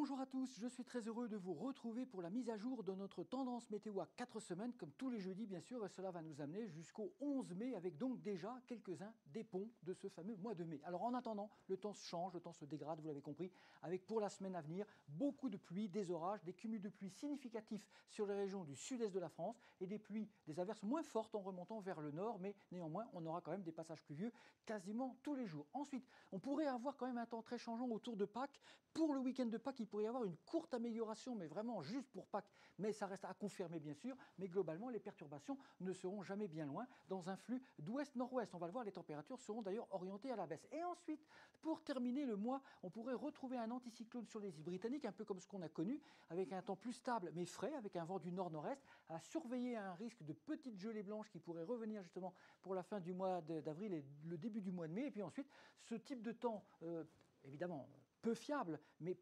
Bonjour à tous, je suis très heureux de vous retrouver pour la mise à jour de notre tendance météo à 4 semaines, comme tous les jeudis bien sûr, et cela va nous amener jusqu'au 11 mai, avec donc déjà quelques-uns des ponts de ce fameux mois de mai. Alors en attendant, le temps se change, le temps se dégrade, vous l'avez compris, avec pour la semaine à venir, beaucoup de pluie, des orages, des cumuls de pluie significatifs sur les régions du sud-est de la France, et des pluies, des averses moins fortes en remontant vers le nord, mais néanmoins on aura quand même des passages pluvieux quasiment tous les jours. Ensuite, on pourrait avoir quand même un temps très changeant autour de Pâques. Pour le week-end de Pâques, il pourrait y avoir une courte amélioration, mais vraiment juste pour Pâques, mais ça reste à confirmer bien sûr, mais globalement les perturbations ne seront jamais bien loin dans un flux d'ouest-nord-ouest. On va le voir, les températures seront d'ailleurs orientées à la baisse. Et ensuite, pour terminer le mois, on pourrait retrouver un anticyclone sur les îles britanniques, un peu comme ce qu'on a connu, avec un temps plus stable mais frais, avec un vent du nord-nord-est, à surveiller un risque de petites gelées blanches qui pourraient revenir justement pour la fin du mois d'avril et le début du mois de mai. Et puis ensuite, ce type de temps, évidemment, peu fiable, mais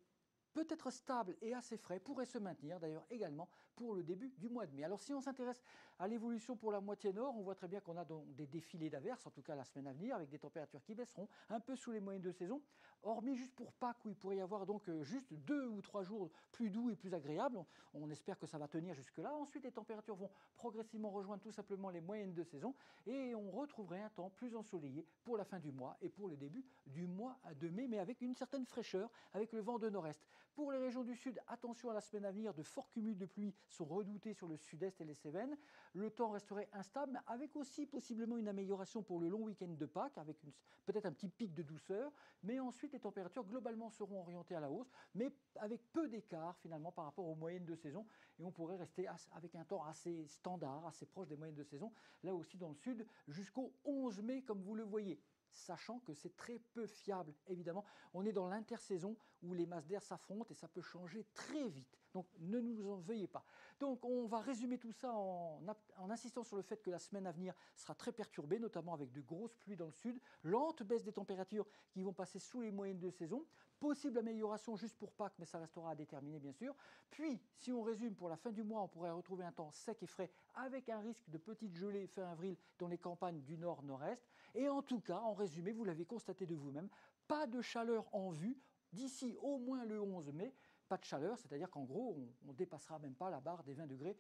peut-être stable et assez frais, pourrait se maintenir d'ailleurs également pour le début du mois de mai. Alors si on s'intéresse à l'évolution pour la moitié nord, on voit très bien qu'on a donc des défilés d'averses, en tout cas la semaine à venir, avec des températures qui baisseront un peu sous les moyennes de saison, hormis juste pour Pâques où il pourrait y avoir donc juste 2 ou 3 jours plus doux et plus agréables. On espère que ça va tenir jusque-là. Ensuite, les températures vont progressivement rejoindre tout simplement les moyennes de saison et on retrouverait un temps plus ensoleillé pour la fin du mois et pour le début du mois de mai, mais avec une certaine fraîcheur, avec le vent de nord-est. Pour les régions du sud, attention à la semaine à venir, de forts cumuls de pluie sont redoutés sur le sud-est et les Cévennes. Le temps resterait instable, mais avec aussi possiblement une amélioration pour le long week-end de Pâques, avec peut-être un petit pic de douceur. Mais ensuite, les températures globalement seront orientées à la hausse, mais avec peu d'écart finalement par rapport aux moyennes de saison. Et on pourrait rester avec un temps assez standard, assez proche des moyennes de saison, là aussi dans le sud, jusqu'au 11 mai, comme vous le voyez. Sachant que c'est très peu fiable, évidemment. On est dans l'intersaison où les masses d'air s'affrontent et ça peut changer très vite. Donc ne nous en veuillez pas. Donc on va résumer tout ça en insistant sur le fait que la semaine à venir sera très perturbée, notamment avec de grosses pluies dans le sud, lente baisse des températures qui vont passer sous les moyennes de saison, possible amélioration juste pour Pâques, mais ça restera à déterminer bien sûr. Puis, si on résume, pour la fin du mois, on pourrait retrouver un temps sec et frais avec un risque de petites gelées fin avril dans les campagnes du nord-nord-est. Et en tout cas, en résumé, vous l'avez constaté de vous-même, pas de chaleur en vue d'ici au moins le 11 mai. Pas de chaleur, c'est-à-dire qu'en gros, on ne dépassera même pas la barre des 20 degrés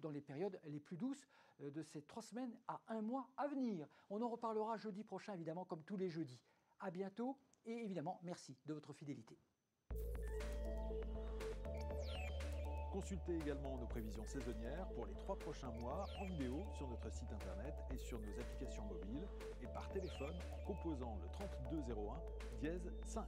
dans les périodes les plus douces de ces 3 semaines à 1 mois à venir. On en reparlera jeudi prochain, évidemment, comme tous les jeudis. À bientôt et évidemment, merci de votre fidélité. Consultez également nos prévisions saisonnières pour les 3 prochains mois en vidéo sur notre site internet et sur nos applications mobiles et par téléphone en composant le 3201 dièse 5.